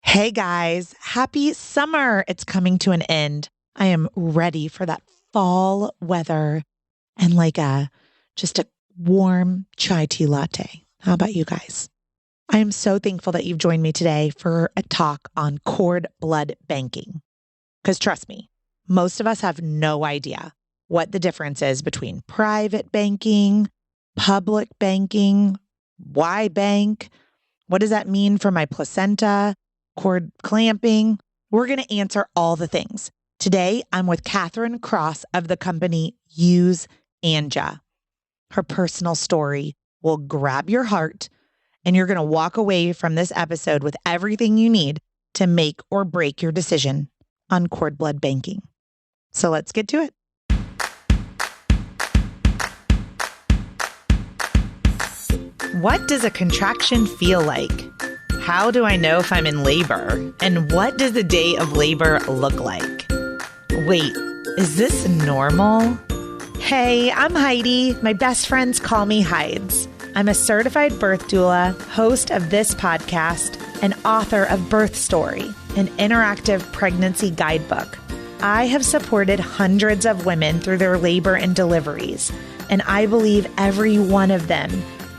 Hey guys, happy summer. It's coming to an end. I am ready for that fall weather and just a warm chai tea latte. How about you guys? I am so thankful that you've joined me today for a talk on cord blood banking. Because trust me, most of us have no idea what the difference is between private banking, public banking, why bank, what does that mean for my placenta, cord clamping? We're going to answer all the things. Today, I'm with Catherine Cross of the company Use ANJA. Her personal story will grab your heart, and you're going to walk away from this episode with everything you need to make or break your decision on cord blood banking. So let's get to it. What does a contraction feel like? How do I know if I'm in labor? And what does a day of labor look like? Wait, is this normal? Hey, I'm Heidi. My best friends call me Hides. I'm a certified birth doula, host of this podcast, and author of Birth Story, an interactive pregnancy guidebook. I have supported hundreds of women through their labor and deliveries, and I believe every one of them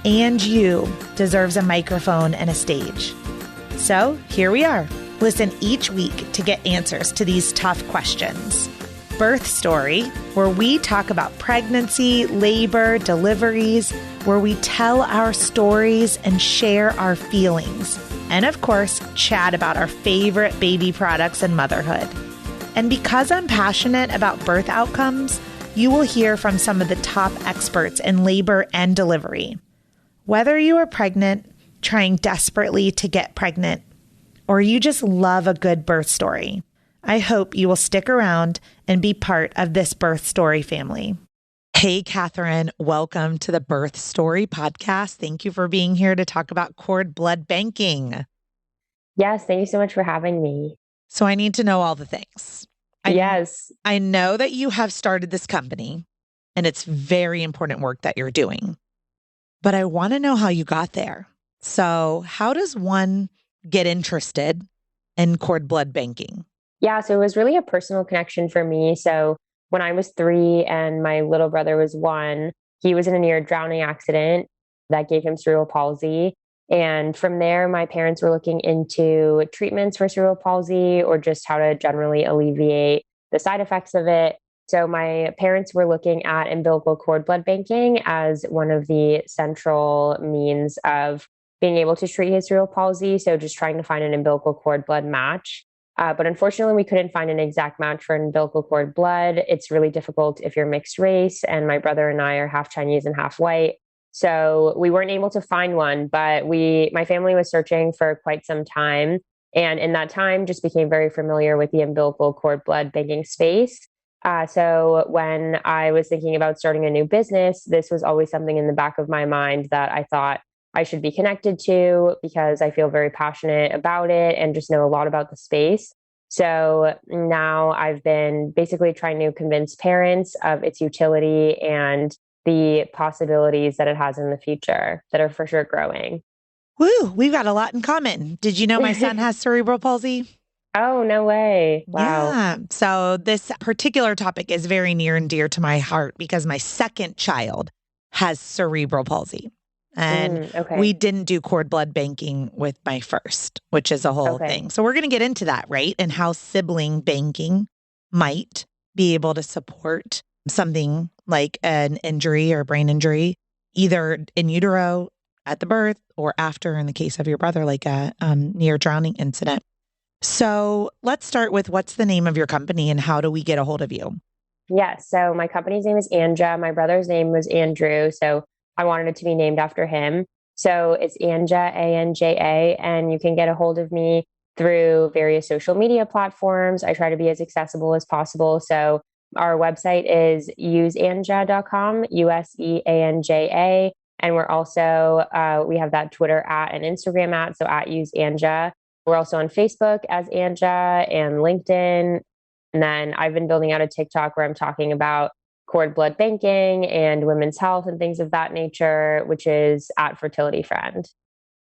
and you deserves a microphone and a stage. So here we are. Listen each week to get answers to these tough questions. Birth Story, where we talk about pregnancy, labor, deliveries, where we tell our stories and share our feelings. And of course, chat about our favorite baby products and motherhood. And because I'm passionate about birth outcomes, you will hear from some of the top experts in labor and delivery. Whether you are pregnant, trying desperately to get pregnant, or you just love a good birth story, I hope you will stick around and be part of this Birth Story family. Hey, Catherine, welcome to the Birth Story podcast. Thank you for being here to talk about cord blood banking. Yes, thank you so much for having me. So I need to know all the things. Yes. I know that you have started this company, and it's very important work that you're doing. But I want to know how you got there. So how does one get interested in cord blood banking? Yeah, so it was really a personal connection for me. So when I was 3 and my little brother was 1, he was in a near drowning accident that gave him cerebral palsy. And from there, my parents were looking into treatments for cerebral palsy or just how to generally alleviate the side effects of it. So my parents were looking at umbilical cord blood banking as one of the central means of being able to treat his cerebral palsy. So just trying to find an umbilical cord blood match. But unfortunately, we couldn't find an exact match for umbilical cord blood. It's really difficult if you're mixed race, and my brother and I are half Chinese and half white. So we weren't able to find one, but my family was searching for quite some time. And in that time, just became very familiar with the umbilical cord blood banking space. So when I was thinking about starting a new business, this was always something in the back of my mind that I thought I should be connected to because I feel very passionate about it and just know a lot about the space. So now I've been basically trying to convince parents of its utility and the possibilities that it has in the future that are for sure growing. Woo, we've got a lot in common. Did you know my son has cerebral palsy? Oh, no way. Wow. Yeah. So this particular topic is very near and dear to my heart because my second child has cerebral palsy. And Okay. we didn't do cord blood banking with my first, which is a whole thing. So we're going to get into that, right? And how sibling banking might be able to support something like an injury or brain injury, either in utero at the birth or after, in the case of your brother, like a near drowning incident. So let's start with what's the name of your company and how do we get a hold of you? Yes. So my company's name is ANJA. My brother's name was Andrew. So I wanted it to be named after him. So it's ANJA, ANJA, and you can get a hold of me through various social media platforms. I try to be as accessible as possible. So our website is useanja.com, USEANJA. And we're also, we have that Twitter @ and Instagram @ so @useanja. We're also on Facebook as ANJA and LinkedIn. And then I've been building out a TikTok where I'm talking about cord blood banking and women's health and things of that nature, which is @fertilityfriend.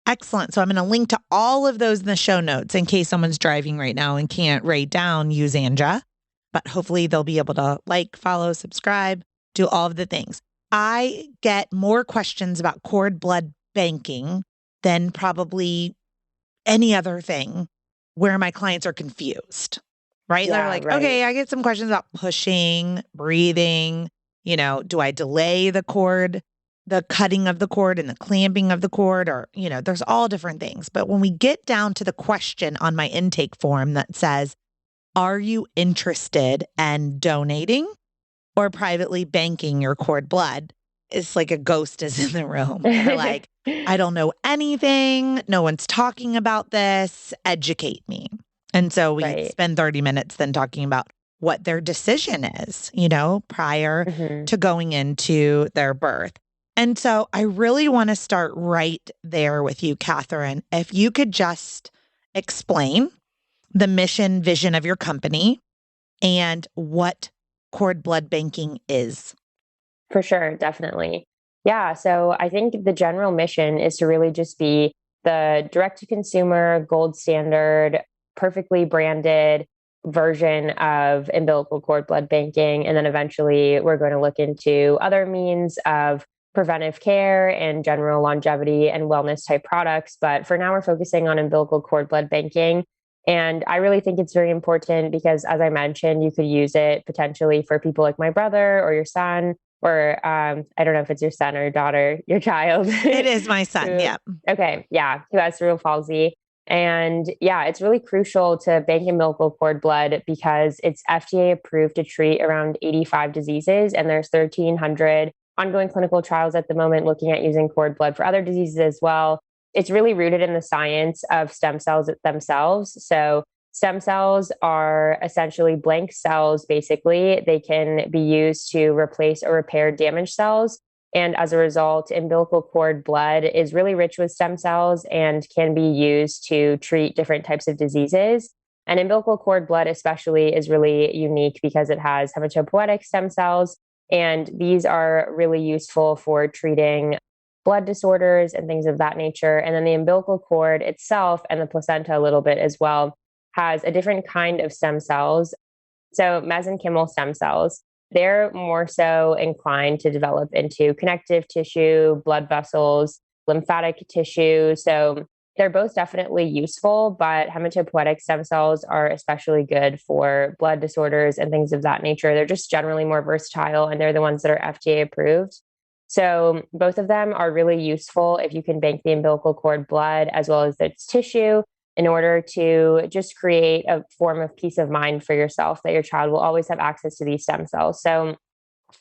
Excellent. So I'm going to link to all of those in the show notes in case someone's driving right now and can't write down, use ANJA. But hopefully they'll be able to like, follow, subscribe, do all of the things. I get more questions about cord blood banking than probably any other thing where my clients are confused, right? They're Yeah, like, right. okay, I get some questions about pushing, breathing, do I delay the cord, the cutting of the cord and the clamping of the cord, or, there's all different things. But when we get down to the question on my intake form that says, are you interested in donating or privately banking your cord blood? It's like a ghost is in the room. They're like, I don't know anything. No one's talking about this. Educate me. And so we Right. spend 30 minutes then talking about what their decision is, prior Hmm. to going into their birth. And so I really want to start right there with you, Catherine. If you could just explain the mission, vision of your company and what cord blood banking is. For sure, definitely. Yeah, so I think the general mission is to really just be the direct to consumer, gold standard, perfectly branded version of umbilical cord blood banking. And then eventually we're going to look into other means of preventive care and general longevity and wellness type products. But for now, we're focusing on umbilical cord blood banking. And I really think it's very important because, as I mentioned, you could use it potentially for people like my brother or your son or I don't know if it's your son or your daughter, your child. It is my son. who, Yeah. okay, yeah, who has cerebral palsy. And yeah, it's really crucial to bank umbilical cord blood because it's FDA approved to treat around 85 diseases. And there's 1,300 ongoing clinical trials at the moment looking at using cord blood for other diseases as well. It's really rooted in the science of stem cells themselves. So stem cells are essentially blank cells, basically. They can be used to replace or repair damaged cells. And as a result, umbilical cord blood is really rich with stem cells and can be used to treat different types of diseases. And umbilical cord blood, especially, is really unique because it has hematopoietic stem cells. And these are really useful for treating blood disorders and things of that nature. And then the umbilical cord itself and the placenta, a little bit as well, has a different kind of stem cells. So, mesenchymal stem cells, they're more so inclined to develop into connective tissue, blood vessels, lymphatic tissue. So, they're both definitely useful, but hematopoietic stem cells are especially good for blood disorders and things of that nature. They're just generally more versatile, and they're the ones that are FDA approved. So, both of them are really useful if you can bank the umbilical cord blood as well as its tissue in order to just create a form of peace of mind for yourself that your child will always have access to these stem cells. So,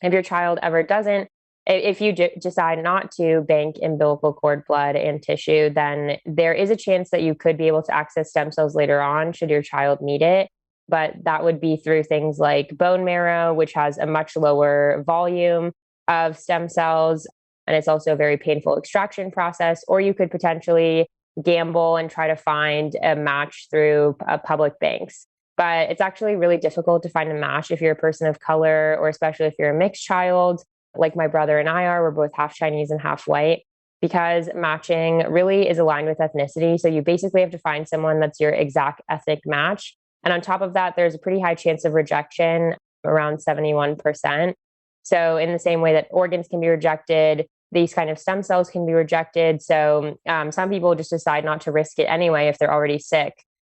if your child ever doesn't, if you decide not to bank umbilical cord blood and tissue, then there is a chance that you could be able to access stem cells later on should your child need it. But that would be through things like bone marrow, which has a much lower volume of stem cells. And it's also a very painful extraction process. Or you could potentially gamble and try to find a match through public banks. But it's actually really difficult to find a match if you're a person of color, or especially if you're a mixed child, like my brother and I are. We're both half Chinese and half white, because matching really is aligned with ethnicity. So you basically have to find someone that's your exact ethnic match. And on top of that, there's a pretty high chance of rejection, around 71%. So, in the same way that organs can be rejected, these kind of stem cells can be rejected. So, some people just decide not to risk it anyway if they're already sick.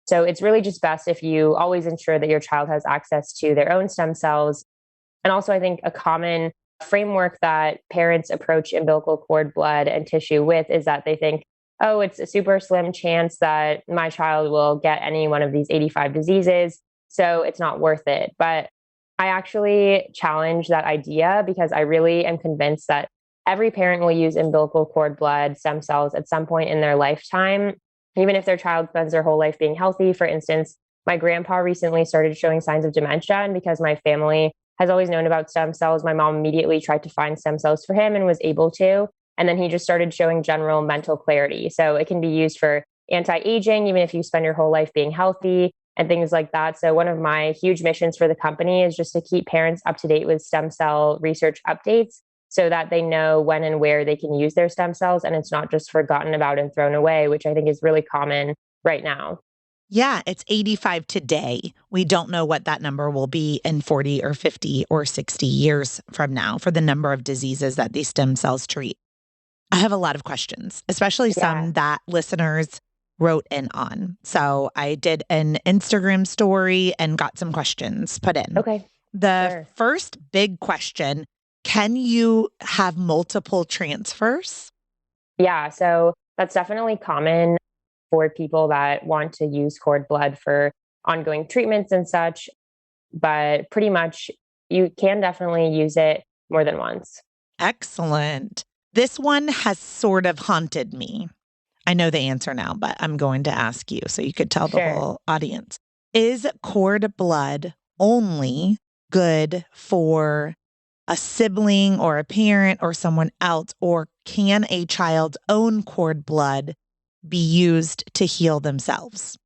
So, it's really just best if you always ensure that your child has access to their own stem cells. And also, I think a common framework that parents approach umbilical cord blood and tissue with is that they think, oh, it's a super slim chance that my child will get any one of these 85 diseases, so it's not worth it. But I actually challenge that idea because I really am convinced that every parent will use umbilical cord blood stem cells at some point in their lifetime, even if their child spends their whole life being healthy. For instance, my grandpa recently started showing signs of dementia, and because my family has always known about stem cells, my mom immediately tried to find stem cells for him and was able to. And then he just started showing general mental clarity. So it can be used for anti-aging, even if you spend your whole life being healthy and things like that. So one of my huge missions for the company is just to keep parents up to date with stem cell research updates, so that they know when and where they can use their stem cells and it's not just forgotten about and thrown away, which I think is really common right now. Yeah, it's 85 today. We don't know what that number will be in 40 or 50 or 60 years from now for the number of diseases that these stem cells treat. I have a lot of questions, especially Yeah. some that listeners wrote in on. So I did an Instagram story and got some questions put in. Okay. The Sure. first big question, can you have multiple transfers? Yeah. So that's definitely common for people that want to use cord blood for ongoing treatments and such. But pretty much you can definitely use it more than once. Excellent. This one has sort of haunted me. I know the answer now, but I'm going to ask you so you could tell the Sure. whole audience. Is cord blood only good for a sibling or a parent or someone else, or can a child's own cord blood be used to heal themselves?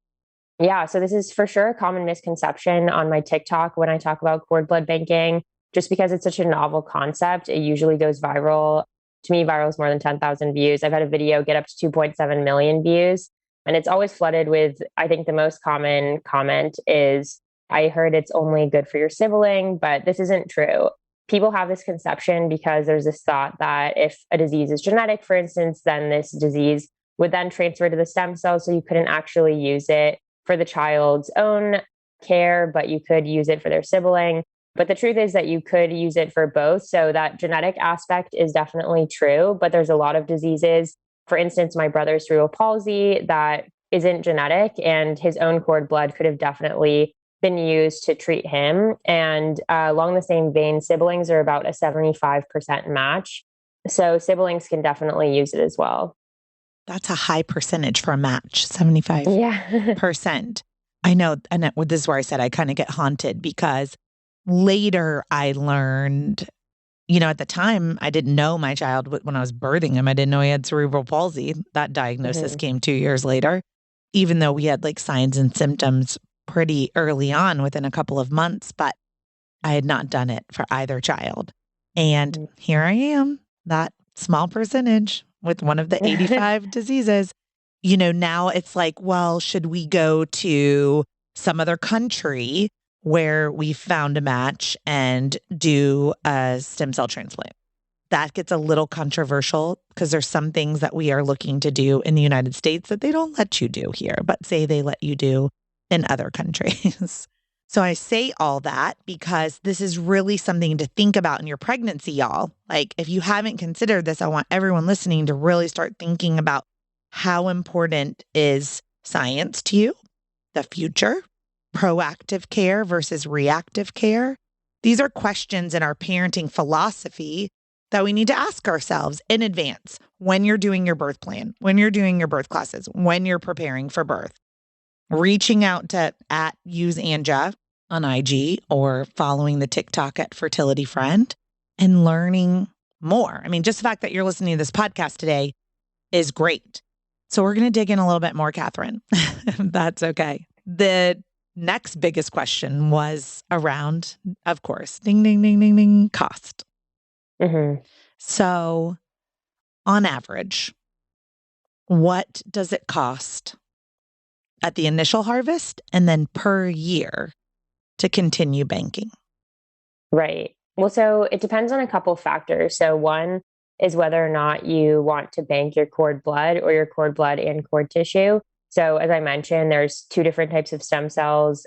Yeah, so this is for sure a common misconception on my TikTok when I talk about cord blood banking. Just because it's such a novel concept, it usually goes viral. To me, viral is more than 10,000 views. I've had a video get up to 2.7 million views, and it's always flooded with, I think the most common comment is, I heard it's only good for your sibling, but this isn't true. People have this conception because there's this thought that if a disease is genetic, for instance, then this disease would then transfer to the stem cells, so you couldn't actually use it for the child's own care, but you could use it for their sibling. But the truth is that you could use it for both. So that genetic aspect is definitely true, but there's a lot of diseases. For instance, my brother's cerebral palsy that isn't genetic, and his own cord blood could have definitely been used to treat him. And along the same vein, siblings are about a 75% match. So siblings can definitely use it as well. That's a high percentage for a match, 75%. Yeah. I know. And this is where I said I kind of get haunted because later I learned, at the time I didn't know my child when I was birthing him. I didn't know he had cerebral palsy. That diagnosis Mhm. came 2 years later, even though we had like signs and symptoms pretty early on within a couple of months, but I had not done it for either child. And here I am, that small percentage with one of the Mhm. 85 diseases. Now it's like, well, should we go to some other country where we found a match and do a stem cell transplant? That gets a little controversial because there's some things that we are looking to do in the United States that they don't let you do here, but say they let you do in other countries. So I say all that because this is really something to think about in your pregnancy, y'all. Like, if you haven't considered this, I want everyone listening to really start thinking about how important is science to you, the future, proactive care versus reactive care. These are questions in our parenting philosophy that we need to ask ourselves in advance when you're doing your birth plan, when you're doing your birth classes, when you're preparing for birth. Reaching out to at use ANJA on IG or following the TikTok at Fertility Friend and learning more. I mean, just the fact that you're listening to this podcast today is great. So we're going to dig in a little bit more, Catherine, if that's okay. The next biggest question was around, of course, ding, ding, ding, ding, ding, cost. Mhm. So on average, what does it cost at the initial harvest and then per year to continue banking? Right. Well, so it depends on a couple factors. So one is whether or not you want to bank your cord blood or your cord blood and cord tissue. So as I mentioned, there's two different types of stem cells,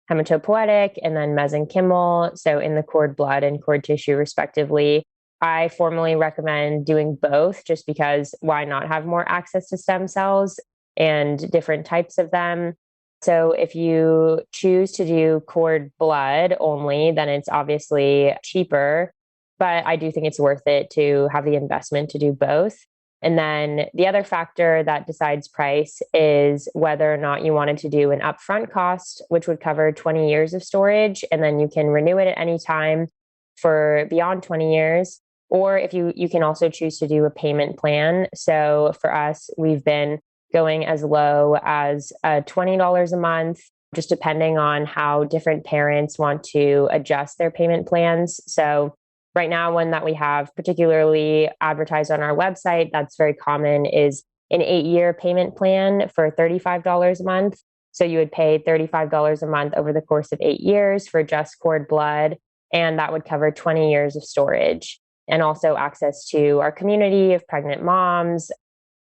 hematopoietic and then mesenchymal. So in the cord blood and cord tissue respectively. I formally recommend doing both just because why not have more access to stem cells and different types of them? So if you choose to do cord blood only, then it's obviously cheaper. But I do think it's worth it to have the investment to do both. And then the other factor that decides price is whether or not you wanted to do an upfront cost, which would cover 20 years of storage, and then you can renew it at any time for beyond 20 years. Or if you can also choose to do a payment plan. So for us, we've been going as low as $20 a month, just depending on how different parents want to adjust their payment plans. So Right now, one that we have particularly advertised on our website that's very common is an 8-year payment plan for $35 a month. So you would pay $35 a month over the course of 8 years for just cord blood, and that would cover 20 years of storage and also access to our community of pregnant moms.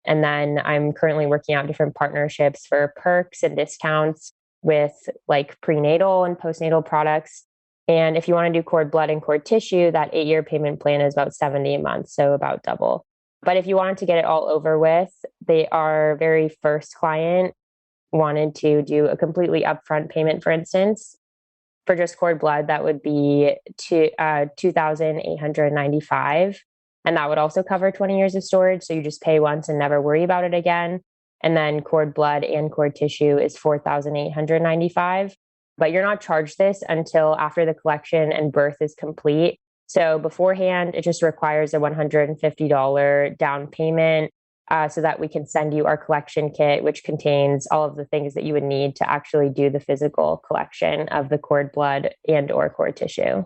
And then I'm currently working out different partnerships for perks and discounts with like prenatal and postnatal products. And if you want to do cord blood and cord tissue, that 8-year payment plan is about 70 a month, so about double. But if you wanted to get it all over with, our very first client wanted to do a completely upfront payment, for instance, for just cord blood, that would be 2,895. And that would also cover 20 years of storage. So you just pay once and never worry about it again. And then cord blood and cord tissue is 4,895. But you're not charged this until after the collection and birth is complete. So beforehand, it just requires a $150 down payment so that we can send you our collection kit, which contains all of the things that you would need to actually do the physical collection of the cord blood and or cord tissue.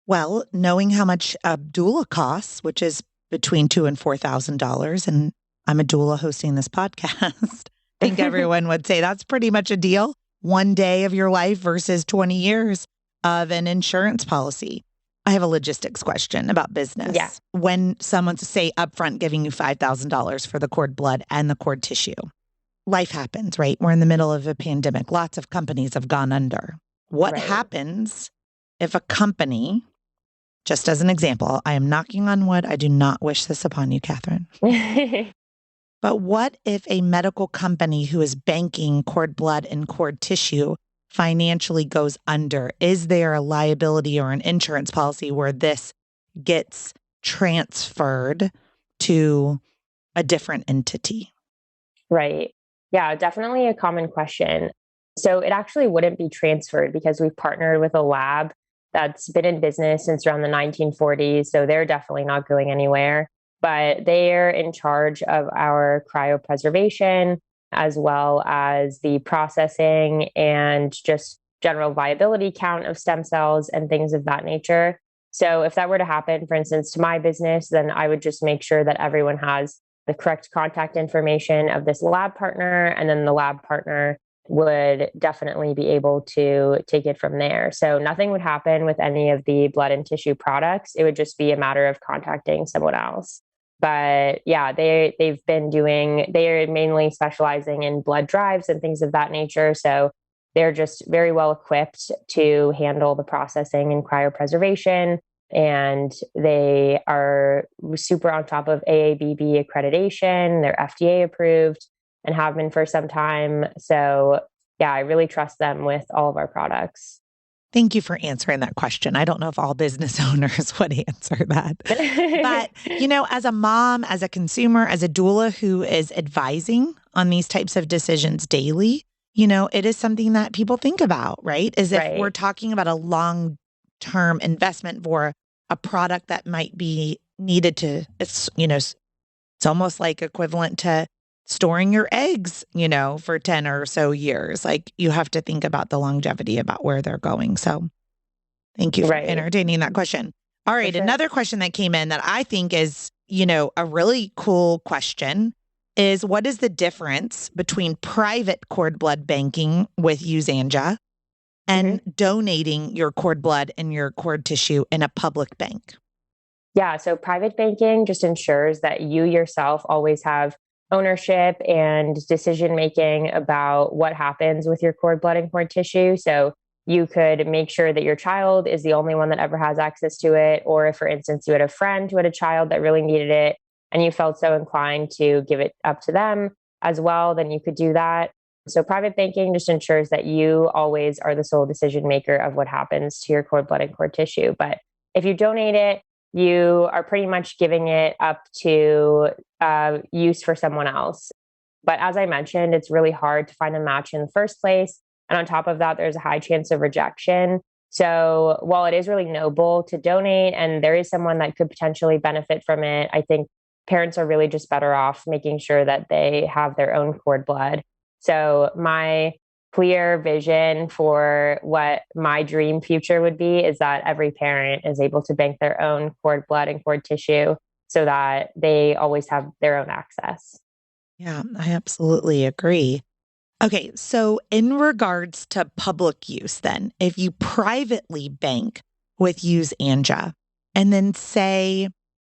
Well, knowing how much a doula costs, which is between $2,000 and $4,000, and I'm a doula hosting this podcast, I think everyone would say that's pretty much a deal. One day of your life versus 20 years of an insurance policy. I have a logistics question about business. Yeah. When someone's, say, upfront giving you $5,000 for the cord blood and the cord tissue, life happens, right? We're in the middle of a pandemic. Lots of companies have gone under. What happens if a company, just as an example, I am knocking on wood. I do not wish this upon you, Catherine. But what if a medical company who is banking cord blood and cord tissue financially goes under? Is there a liability or an insurance policy where this gets transferred to a different entity? Right. Yeah, definitely a common question. So it actually wouldn't be transferred because we've partnered with a lab that's been in business since around the 1940s. So they're definitely not going anywhere. But they're in charge of our cryopreservation as well as the processing and just general viability count of stem cells and things of that nature. So if that were to happen, for instance, to my business, then I would just make sure that everyone has the correct contact information of this lab partner, and then the lab partner would definitely be able to take it from there. So nothing would happen with any of the blood and tissue products. It would just be a matter of contacting someone else. But yeah, they're mainly specializing in blood drives and things of that nature. So they're just very well equipped to handle the processing and cryopreservation. And they are super on top of AABB accreditation. They're FDA approved and have been for some time. So yeah, I really trust them with all of our products. Thank you for answering that question. I don't know if all business owners would answer that. But, as a mom, as a consumer, as a doula who is advising on these types of decisions daily, it is something that people think about, right? As if we're talking about a long-term investment for a product that might be needed to, it's almost like equivalent to storing your eggs, for 10 or so years. Like you have to think about the longevity about where they're going. So thank you for entertaining that question. All right. Another question that came in that I think is, a really cool question is what is the difference between private cord blood banking with ANJA and donating your cord blood and your cord tissue in a public bank? Yeah. So private banking just ensures that you yourself always have ownership and decision-making about what happens with your cord blood and cord tissue. So you could make sure that your child is the only one that ever has access to it. Or if, for instance, you had a friend who had a child that really needed it and you felt so inclined to give it up to them as well, then you could do that. So private banking just ensures that you always are the sole decision maker of what happens to your cord blood and cord tissue. But if you donate it, you are pretty much giving it up to use for someone else. But as I mentioned, it's really hard to find a match in the first place. And on top of that, there's a high chance of rejection. So while it is really noble to donate and there is someone that could potentially benefit from it, I think parents are really just better off making sure that they have their own cord blood. So my clear vision for what my dream future would be is that every parent is able to bank their own cord blood and cord tissue so that they always have their own access. Yeah, I absolutely agree. Okay, so in regards to public use, then, if you privately bank with Use ANJA, and then say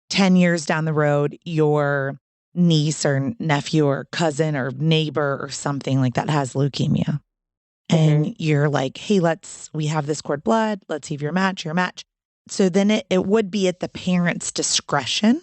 10 years down the road, your niece or nephew or cousin or neighbor or something like that has leukemia, and you're like, hey, we have this cord blood, let's see if you're a match. So then it would be at the parent's discretion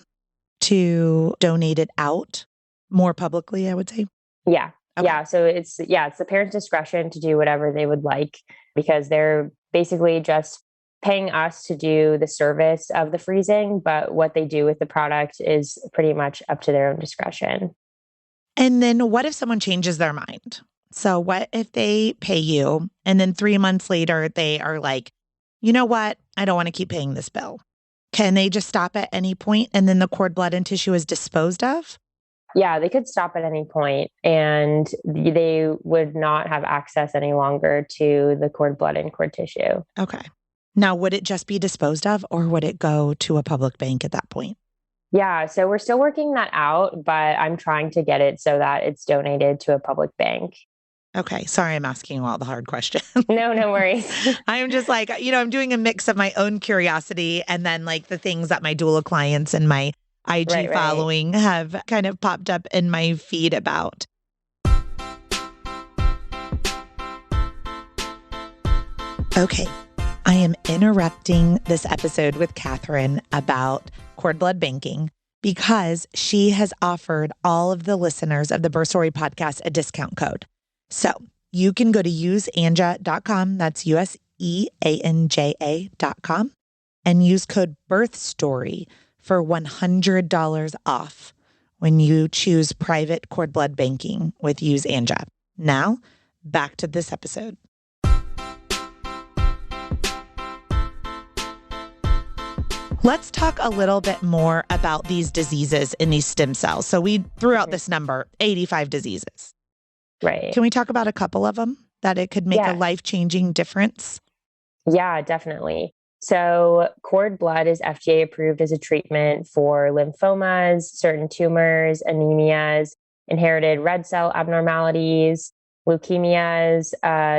to donate it out more publicly, I would say. Yeah. Okay. Yeah. So it's the parent's discretion to do whatever they would like because they're basically just paying us to do the service of the freezing, but what they do with the product is pretty much up to their own discretion. And then what if someone changes their mind? So what if they pay you and then 3 months later they are like, you know what? I don't want to keep paying this bill. Can they just stop at any point and then the cord blood and tissue is disposed of? Yeah, they could stop at any point and they would not have access any longer to the cord blood and cord tissue. Okay. Now, would it just be disposed of or would it go to a public bank at that point? Yeah, so we're still working that out, but I'm trying to get it so that it's donated to a public bank. Okay. Sorry, I'm asking you all the hard questions. No, no worries. I'm just like, I'm doing a mix of my own curiosity and then like the things that my doula clients and my IG Right. following have kind of popped up in my feed about. Okay. I am interrupting this episode with Catherine about cord blood banking because she has offered all of the listeners of the Birth Story podcast a discount code. So you can go to useanja.com, that's useanja.com, and use code BIRTHSTORY for $100 off when you choose private cord blood banking with Use ANJA. Now, back to this episode. Let's talk a little bit more about these diseases in these stem cells. So we threw out this number, 85 diseases. Right. Can we talk about a couple of them that it could make a life-changing difference? Yeah, definitely. So cord blood is FDA approved as a treatment for lymphomas, certain tumors, anemias, inherited red cell abnormalities, leukemias,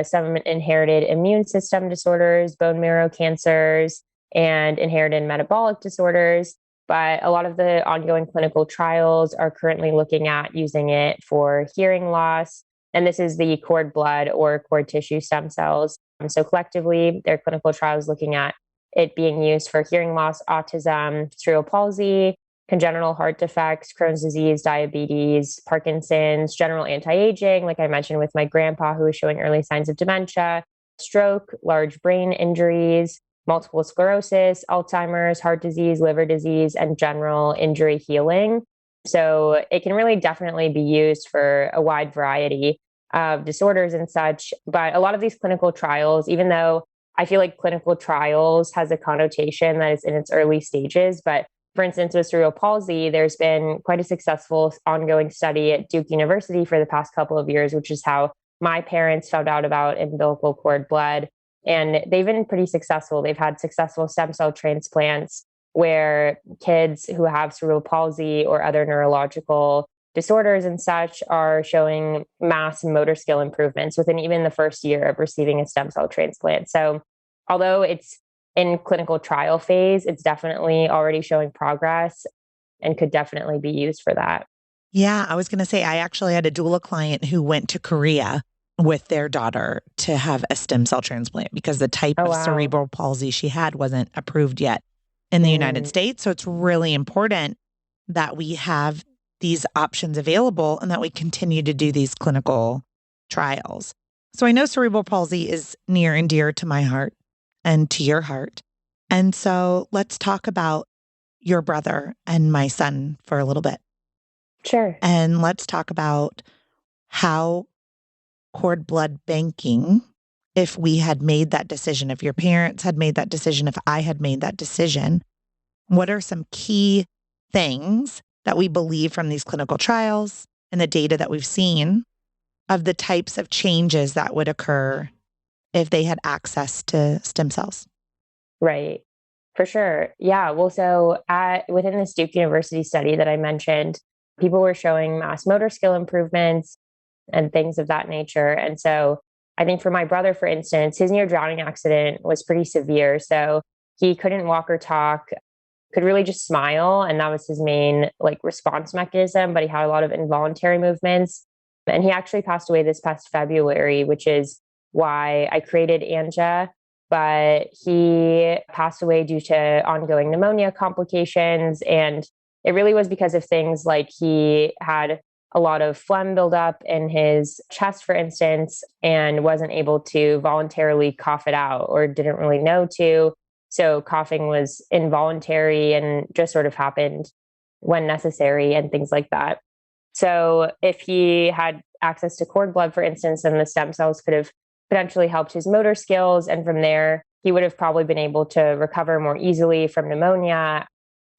some inherited immune system disorders, bone marrow cancers, and inherited metabolic disorders. But a lot of the ongoing clinical trials are currently looking at using it for hearing loss. And this is the cord blood or cord tissue stem cells. So collectively, there are clinical trials looking at it being used for hearing loss, autism, cerebral palsy, congenital heart defects, Crohn's disease, diabetes, Parkinson's, general anti-aging, like I mentioned with my grandpa who was showing early signs of dementia, stroke, large brain injuries, multiple sclerosis, Alzheimer's, heart disease, liver disease, and general injury healing. So it can really definitely be used for a wide variety of disorders and such. But a lot of these clinical trials, even though I feel like clinical trials has a connotation that is in its early stages, but for instance, with cerebral palsy, there's been quite a successful ongoing study at Duke University for the past couple of years, which is how my parents found out about umbilical cord blood. And they've been pretty successful. They've had successful stem cell transplants where kids who have cerebral palsy or other neurological disorders and such are showing mass motor skill improvements within even the first year of receiving a stem cell transplant. So although it's in clinical trial phase, it's definitely already showing progress and could definitely be used for that. Yeah, I was going to say, I actually had a doula client who went to Korea with their daughter to have a stem cell transplant because the type of cerebral palsy she had wasn't approved yet in the United States. So it's really important that we have these options available and that we continue to do these clinical trials. So I know cerebral palsy is near and dear to my heart and to your heart. And so let's talk about your brother and my son for a little bit. Sure. And let's talk about how cord blood banking, if we had made that decision, if your parents had made that decision, if I had made that decision, what are some key things that we believe from these clinical trials and the data that we've seen of the types of changes that would occur if they had access to stem cells. Right. For sure. Yeah. Well, so within this Duke University study that I mentioned, people were showing mass motor skill improvements and things of that nature. And so I think for my brother, for instance, his near drowning accident was pretty severe. So he couldn't walk or talk, could really just smile. And that was his main like response mechanism, but he had a lot of involuntary movements. And he actually passed away this past February, which is why I created ANJA. But he passed away due to ongoing pneumonia complications. And it really was because of things like he had a lot of phlegm buildup in his chest, for instance, and wasn't able to voluntarily cough it out or didn't really know to. So coughing was involuntary and just sort of happened when necessary and things like that. So if he had access to cord blood, for instance, then the stem cells could have potentially helped his motor skills. And from there, he would have probably been able to recover more easily from pneumonia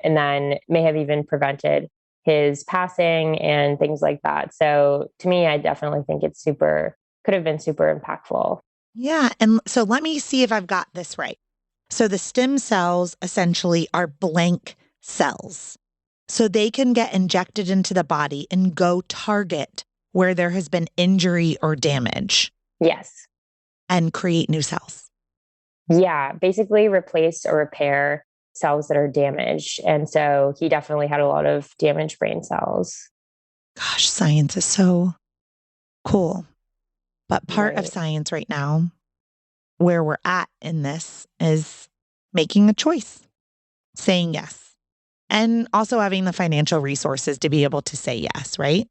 and then may have even prevented his passing and things like that. So to me, I definitely think could have been super impactful. Yeah. And so let me see if I've got this right. So the stem cells essentially are blank cells. So they can get injected into the body and go target where there has been injury or damage. Yes. And create new cells. Yeah. Basically replace or repair cells that are damaged. And so he definitely had a lot of damaged brain cells. Gosh, science is so cool. But part of Right. science right now, where we're at in this, is making a choice, saying yes, and also having the financial resources to be able to say yes, right?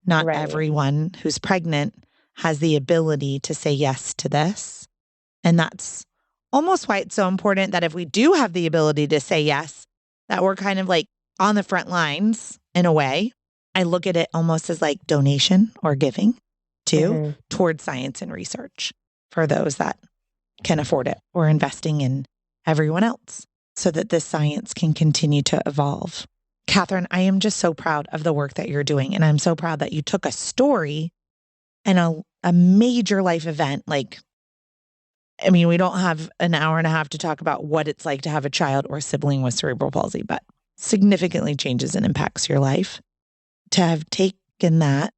Not Right. everyone who's pregnant has the ability to say yes to this. And that's almost why it's so important that if we do have the ability to say yes, that we're kind of like on the front lines in a way. I look at it almost as like donation or giving too towards science and research for those that can afford it, or investing in everyone else so that this science can continue to evolve. Catherine, I am just so proud of the work that you're doing. And I'm so proud that you took a story and a major life event. Like, I mean, we don't have an hour and a half to talk about what it's like to have a child or sibling with cerebral palsy, but significantly changes and impacts your life. To have taken that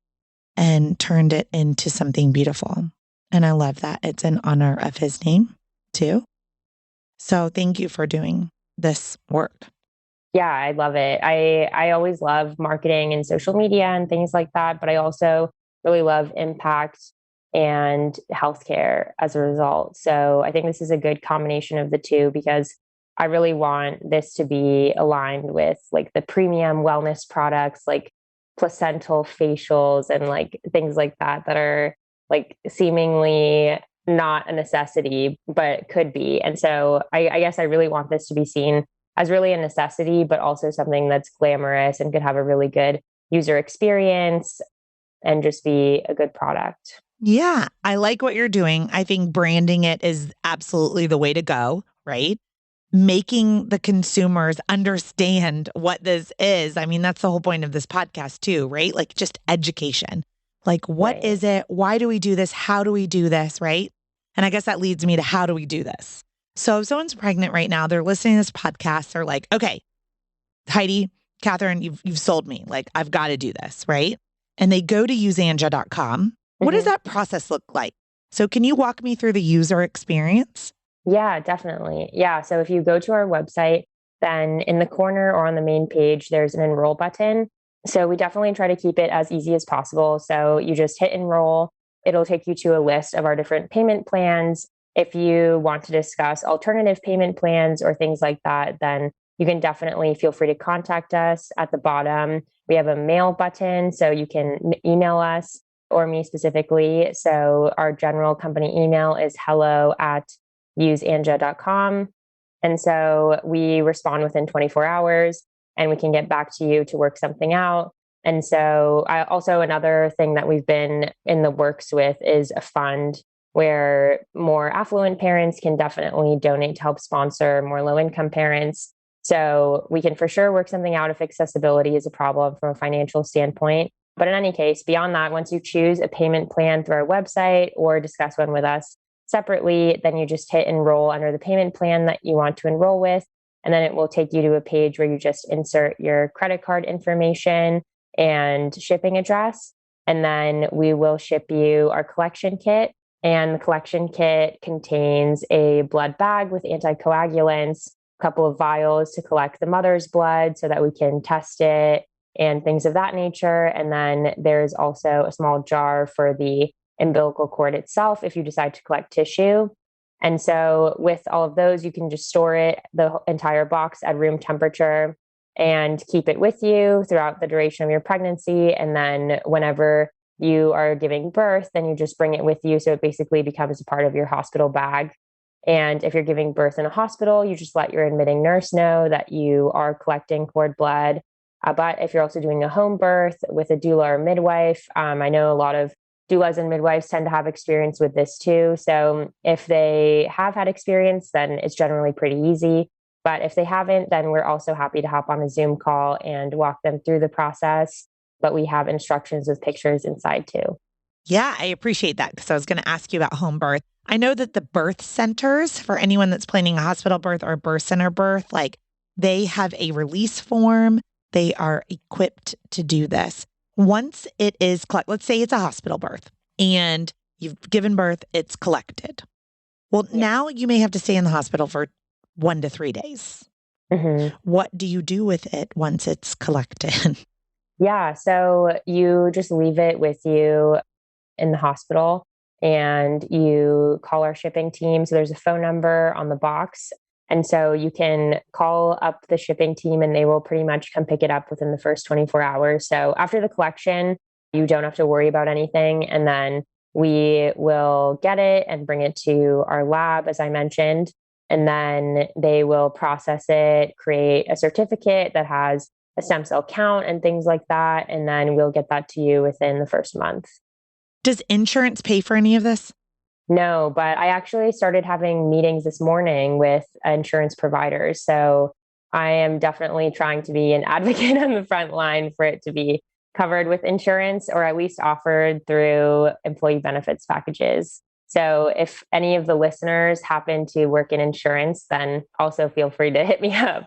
and turned it into something beautiful. And I love that it's in honor of his name too. So thank you for doing this work. Yeah, I love it. I always love marketing and social media and things like that, but I also really love impact and healthcare as a result. So I think this is a good combination of the two because I really want this to be aligned with like the premium wellness products like placental facials and like things like that are like seemingly not a necessity, but could be. And so I guess I really want this to be seen as really a necessity, but also something that's glamorous and could have a really good user experience and just be a good product. Yeah, I like what you're doing. I think branding it is absolutely the way to go, right? Making the consumers understand what this is. I mean, that's the whole point of this podcast too, right? Like just education. Like, what is it? Why do we do this? How do we do this? Right. And I guess that leads me to how do we do this? So if someone's pregnant right now, they're listening to this podcast, they're like, okay, Heidi, Catherine, you've sold me. Like, I've got to do this, right? And they go to useanja.com. What does that process look like? So can you walk me through the user experience? Yeah, definitely. Yeah. So if you go to our website, then in the corner or on the main page, there's an enroll button. So we definitely try to keep it as easy as possible. So you just hit enroll. It'll take you to a list of our different payment plans. If you want to discuss alternative payment plans or things like that, then you can definitely feel free to contact us. At the bottom, we have a mail button, so you can email us or me specifically. So our general company email is hello@useanja.com. And so we respond within 24 hours and we can get back to you to work something out. And so also another thing that we've been in the works with is a fund where more affluent parents can definitely donate to help sponsor more low income parents. So we can for sure work something out if accessibility is a problem from a financial standpoint. But in any case, beyond that, once you choose a payment plan through our website or discuss one with us separately, then you just hit enroll under the payment plan that you want to enroll with. And then it will take you to a page where you just insert your credit card information and shipping address. And then we will ship you our collection kit. And the collection kit contains a blood bag with anticoagulants, a couple of vials to collect the mother's blood so that we can test it and things of that nature. And then there's also a small jar for the umbilical cord itself if you decide to collect tissue. And so with all of those, you can just store it, the entire box, at room temperature and keep it with you throughout the duration of your pregnancy. And then whenever you are giving birth, then you just bring it with you. So it basically becomes a part of your hospital bag. And if you're giving birth in a hospital, you just let your admitting nurse know that you are collecting cord blood. But if you're also doing a home birth with a doula or midwife, I know a lot of doulas and midwives tend to have experience with this too. So if they have had experience, then it's generally pretty easy. But if they haven't, then we're also happy to hop on a Zoom call and walk them through the process. But we have instructions with pictures inside too. Yeah, I appreciate that because I was going to ask you about home birth. I know that the birth centers, for anyone that's planning a hospital birth or a birth center birth, like they have a release form. They are equipped to do this. Once it is let's say it's a hospital birth and you've given birth, it's collected. Well, now you may have to stay in the hospital for 1 to 3 days. Mm-hmm. What do you do with it once it's collected? Yeah, so you just leave it with you in the hospital and you call our shipping team. So there's a phone number on the box. And so you can call up the shipping team and they will pretty much come pick it up within the first 24 hours. So after the collection, you don't have to worry about anything. And then we will get it and bring it to our lab, as I mentioned. And then they will process it, create a certificate that has a stem cell count and things like that. And then we'll get that to you within the first month. Does insurance pay for any of this? No, but I actually started having meetings this morning with insurance providers. So I am definitely trying to be an advocate on the front line for it to be covered with insurance or at least offered through employee benefits packages. So if any of the listeners happen to work in insurance, then also feel free to hit me up.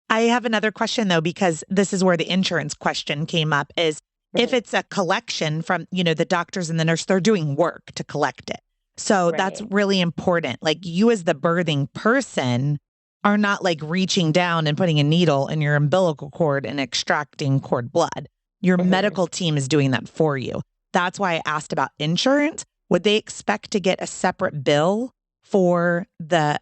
I have another question though, because this is where the insurance question came up is if it's a collection from, the doctors and the nurse, they're doing work to collect it. So that's really important. Like you as the birthing person are not like reaching down and putting a needle in your umbilical cord and extracting cord blood. Your medical team is doing that for you. That's why I asked about insurance. Would they expect to get a separate bill for the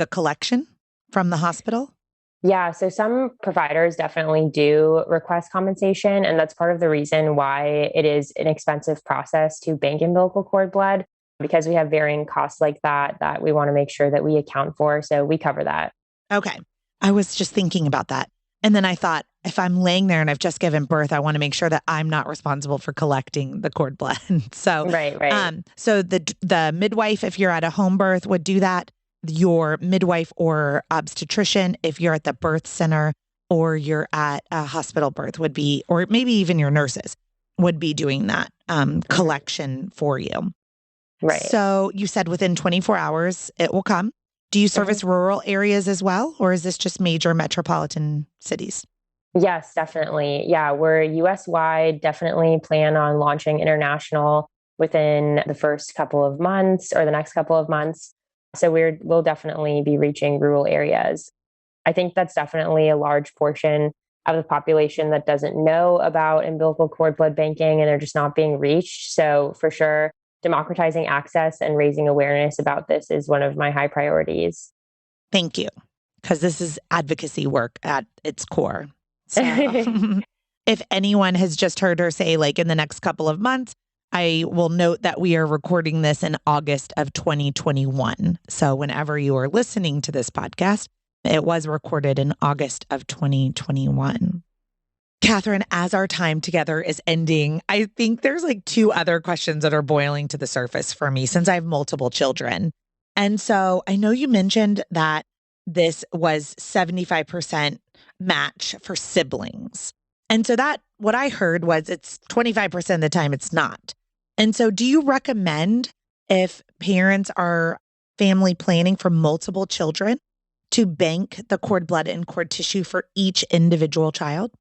collection from the hospital? Yeah, so some providers definitely do request compensation, and that's part of the reason why it is an expensive process to bank umbilical cord blood, because we have varying costs like that we want to make sure that we account for. So we cover that. Okay. I was just thinking about that. And then I thought, if I'm laying there and I've just given birth, I want to make sure that I'm not responsible for collecting the cord blood. So, right. So the midwife, if you're at a home birth, would do that. Your midwife or obstetrician, if you're at the birth center or you're at a hospital birth would be, or maybe even your nurses would be doing that collection for you. Right. So you said within 24 hours, it will come. Do you service rural areas as well? Or is this just major metropolitan cities? Yes, definitely. Yeah, we're US wide, definitely plan on launching international within the first couple of months or the next couple of months. So we'll definitely be reaching rural areas. I think that's definitely a large portion of the population that doesn't know about umbilical cord blood banking and they're just not being reached. So for sure, democratizing access and raising awareness about this is one of my high priorities. Thank you. Because this is advocacy work at its core. So if anyone has just heard her say like in the next couple of months, I will note that we are recording this in August of 2021. So whenever you are listening to this podcast, it was recorded in August of 2021. Catherine, as our time together is ending, I think there's like 2 other questions that are boiling to the surface for me since I have multiple children. And so I know you mentioned that this was 75% match for siblings. And so that what I heard was it's 25% of the time it's not. And so do you recommend if parents are family planning for multiple children to bank the cord blood and cord tissue for each individual child?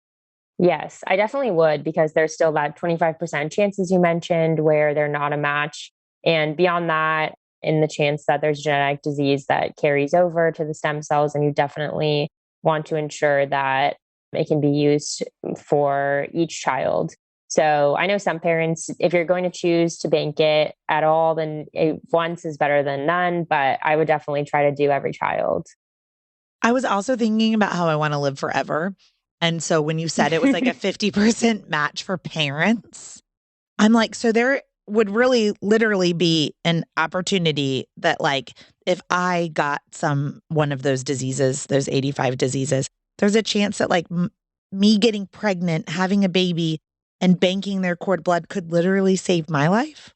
Yes, I definitely would because there's still that 25% chance, as you mentioned, where they're not a match. And beyond that, in the chance that there's genetic disease that carries over to the stem cells, and you definitely want to ensure that it can be used for each child. So I know some parents, if you're going to choose to bank it at all, then once is better than none, but I would definitely try to do every child. I was also thinking about how I want to live forever. And so when you said it was like a 50% match for parents, I'm like, so there would really literally be an opportunity that like if I got one of those diseases, those 85 diseases, there's a chance that like me getting pregnant, having a baby and banking their cord blood could literally save my life.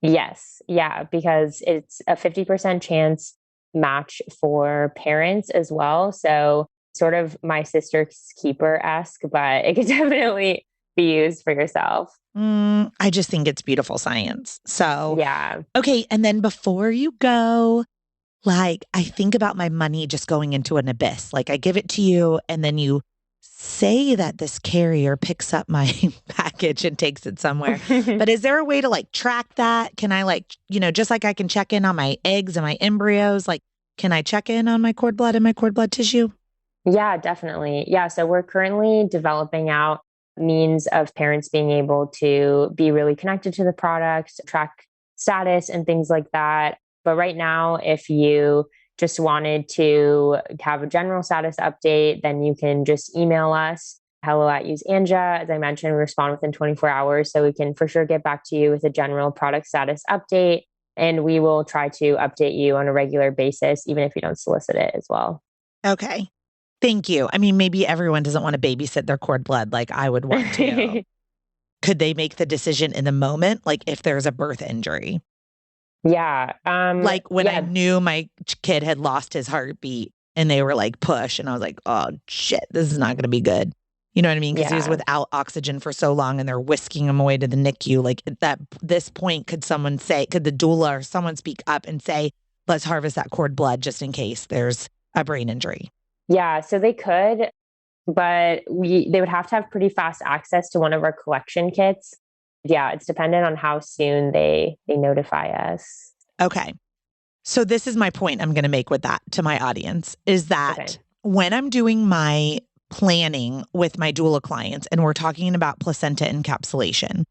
Yes. Yeah. Because it's a 50% chance match for parents as well. So, sort of my sister's keeper-esque, but it could definitely be used for yourself. I just think it's beautiful science. So, Yeah. okay. And then before you go, like, I think about my money just going into an abyss. Like, I give it to you, and then you say that this carrier picks up my package and takes it somewhere. But is there a way to like track that? Can I like, just like I can check in on my eggs and my embryos, like, can I check in on my cord blood and my cord blood tissue? Yeah, definitely. Yeah. So we're currently developing out means of parents being able to be really connected to the product, track status and things like that. But right now, if you just wanted to have a general status update, then you can just email us hello@useanja. As I mentioned, we respond within 24 hours. So we can for sure get back to you with a general product status update. And we will try to update you on a regular basis, even if you don't solicit it as well. Okay. Thank you. I mean, maybe everyone doesn't want to babysit their cord blood like I would want to. Could they make the decision in the moment? Like if there's a birth injury? Yeah. Like when I Yeah. knew my kid had lost his heartbeat and they were like, push. And I was like, oh shit, this is not going to be good. You know what I mean? Because he was Yeah. without oxygen for so long and they're whisking him away to the NICU. Like at this point, could the doula or someone speak up and say, let's harvest that cord blood just in case there's a brain injury? Yeah. So they could, but they would have to have pretty fast access to one of our collection kits. Yeah, it's dependent on how soon they notify us. Okay. So this is my point I'm going to make with that to my audience is that Okay. when I'm doing my planning with my doula clients and we're talking about placenta encapsulation,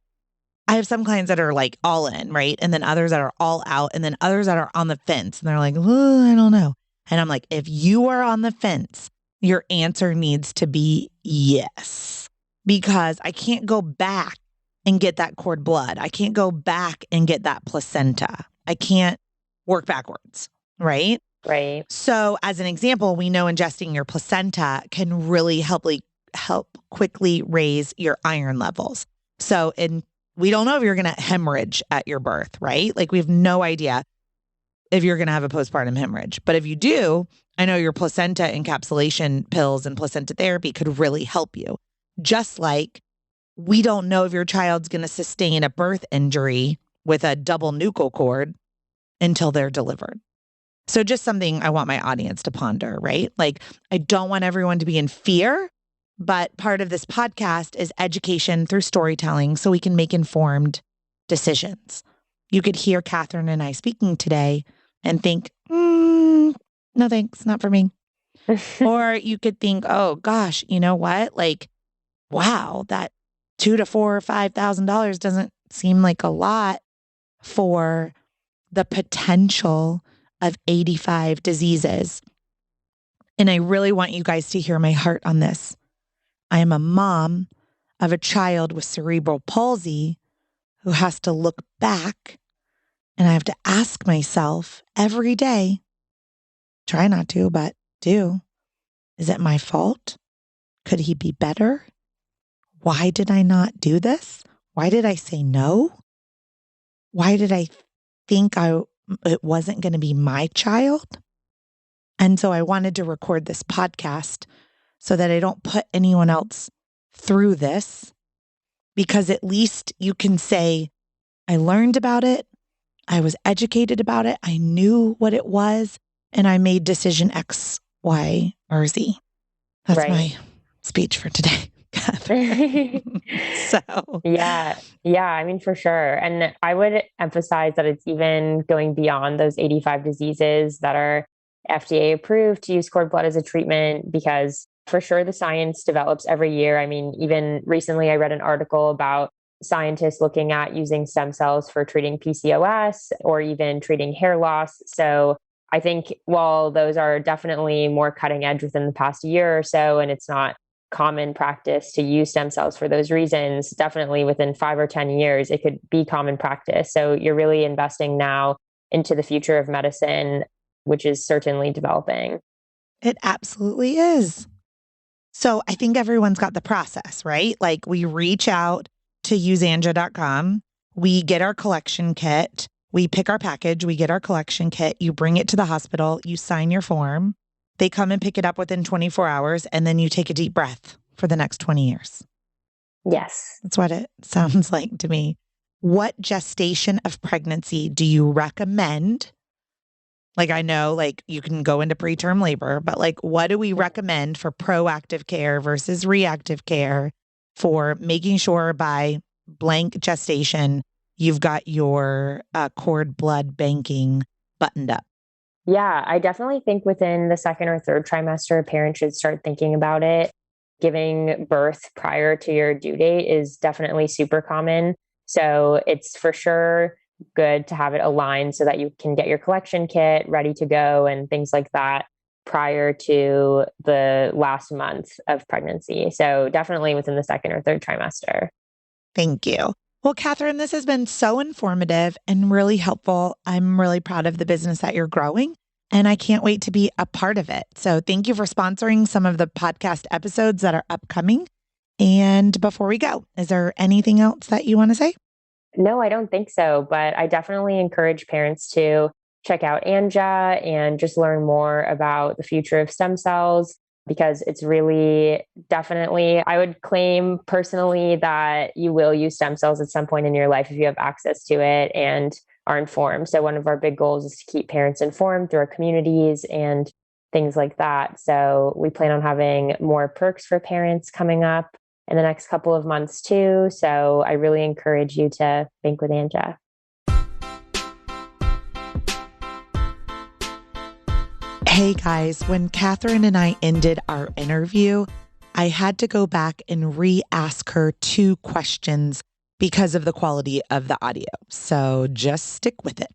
I have some clients that are like all in, right? And then others that are all out and then others that are on the fence and they're like, oh, I don't know. And I'm like, if you are on the fence, your answer needs to be yes, because I can't go back and get that cord blood. I can't go back and get that placenta. I can't work backwards, right? Right. So as an example, we know ingesting your placenta can really help quickly raise your iron levels. So we don't know if you're going to hemorrhage at your birth, right? Like we have no idea if you're going to have a postpartum hemorrhage. But if you do, I know your placenta encapsulation pills and placenta therapy could really help you. Just like we don't know if your child's going to sustain a birth injury with a double nuchal cord until they're delivered. So just something I want my audience to ponder, right? Like I don't want everyone to be in fear, but part of this podcast is education through storytelling so we can make informed decisions. You could hear Catherine and I speaking today and think, no thanks, not for me. Or you could think, oh gosh, you know what? Like, wow, that $2,000 to $4,000 or $5,000 doesn't seem like a lot for the potential of 85 diseases. And I really want you guys to hear my heart on this. I am a mom of a child with cerebral palsy who has to look back, and I have to ask myself every day, try not to, but do, is it my fault? Could he be better? Why did I not do this? Why did I say no? Why did I think it wasn't going to be my child? And so I wanted to record this podcast so that I don't put anyone else through this because at least you can say, I learned about it. I was educated about it. I knew what it was, and I made decision X, Y, or Z. That's my speech for today. So, yeah, I mean, for sure. And I would emphasize that it's even going beyond those 85 diseases that are FDA approved to use cord blood as a treatment, because for sure the science develops every year. I mean, even recently I read an article about scientists looking at using stem cells for treating PCOS or even treating hair loss. So I think while those are definitely more cutting edge within the past year or so, and it's not common practice to use stem cells for those reasons, definitely within 5 or 10 years, it could be common practice. So you're really investing now into the future of medicine, which is certainly developing. It absolutely is. So I think everyone's got the process, right? Like we reach out to useanja.com. We get our collection kit. We pick our package. We get our collection kit. You bring it to the hospital. You sign your form. They come and pick it up within 24 hours, and then you take a deep breath for the next 20 years. Yes. That's what it sounds like to me. What gestation of pregnancy do you recommend? Like, I know, like, you can go into preterm labor, but like, what do we recommend for proactive care versus reactive care for making sure by blank gestation, you've got your cord blood banking buttoned up? Yeah, I definitely think within the second or third trimester, a parent should start thinking about it. Giving birth prior to your due date is definitely super common. So it's for sure good to have it aligned so that you can get your collection kit ready to go and things like that prior to the last month of pregnancy. So definitely within the second or third trimester. Thank you. Well, Catherine, this has been so informative and really helpful. I'm really proud of the business that you're growing, and I can't wait to be a part of it. So thank you for sponsoring some of the podcast episodes that are upcoming. And before we go, is there anything else that you want to say? No, I don't think so, but I definitely encourage parents to check out ANJA and just learn more about the future of stem cells, because it's really definitely, I would claim personally that you will use stem cells at some point in your life if you have access to it and are informed. So one of our big goals is to keep parents informed through our communities and things like that. So we plan on having more perks for parents coming up in the next couple of months too. So I really encourage you to think with ANJA. Hey guys, when Catherine and I ended our interview, I had to go back and re-ask her 2 questions because of the quality of the audio. So just stick with it.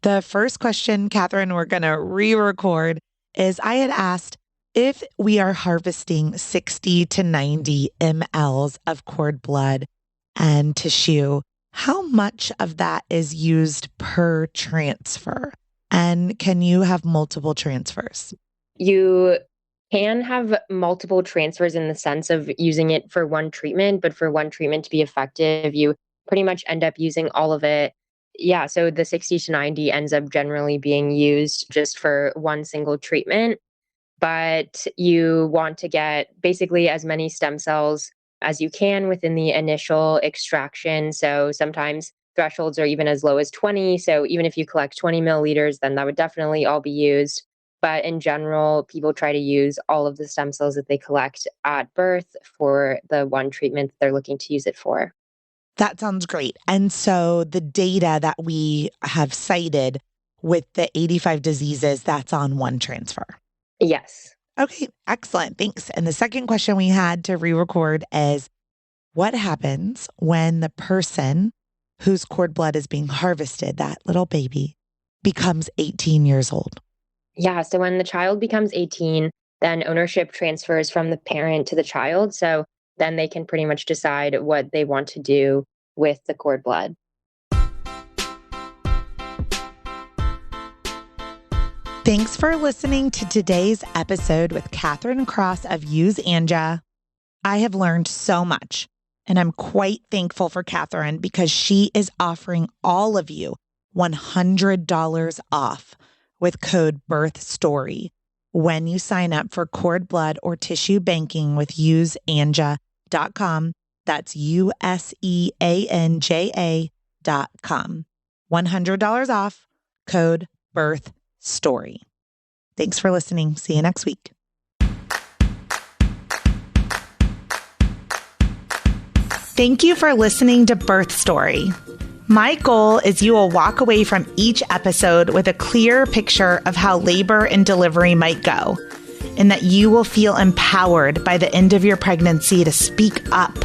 The first question, Catherine, we're going to re-record is I had asked, if we are harvesting 60 to 90 mLs of cord blood and tissue, how much of that is used per transfer? And can you have multiple transfers? You can have multiple transfers in the sense of using it for one treatment, but for one treatment to be effective, you pretty much end up using all of it. Yeah, so the 60 to 90 ends up generally being used just for one single treatment. But you want to get basically as many stem cells as you can within the initial extraction. So sometimes thresholds are even as low as 20. So even if you collect 20 milliliters, then that would definitely all be used. But in general, people try to use all of the stem cells that they collect at birth for the one treatment that they're looking to use it for. That sounds great. And so the data that we have cited with the 85 diseases, that's on one transfer. Yes. Okay, excellent. Thanks. And the second question we had to re-record is, what happens when the person whose cord blood is being harvested, that little baby, becomes 18 years old? Yeah. So when the child becomes 18, then ownership transfers from the parent to the child. So then they can pretty much decide what they want to do with the cord blood. Thanks for listening to today's episode with Catherine Cross of Use ANJA. I have learned so much, and I'm quite thankful for Catherine because she is offering all of you $100 off with code BIRTHSTORY when you sign up for cord blood or tissue banking with useanja.com. That's USEANJA.com. $100 off, code birth story. Thanks for listening. See you next week. Thank you for listening to Birth Story. My goal is you will walk away from each episode with a clear picture of how labor and delivery might go, and that you will feel empowered by the end of your pregnancy to speak up,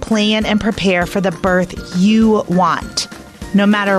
plan, and prepare for the birth you want, no matter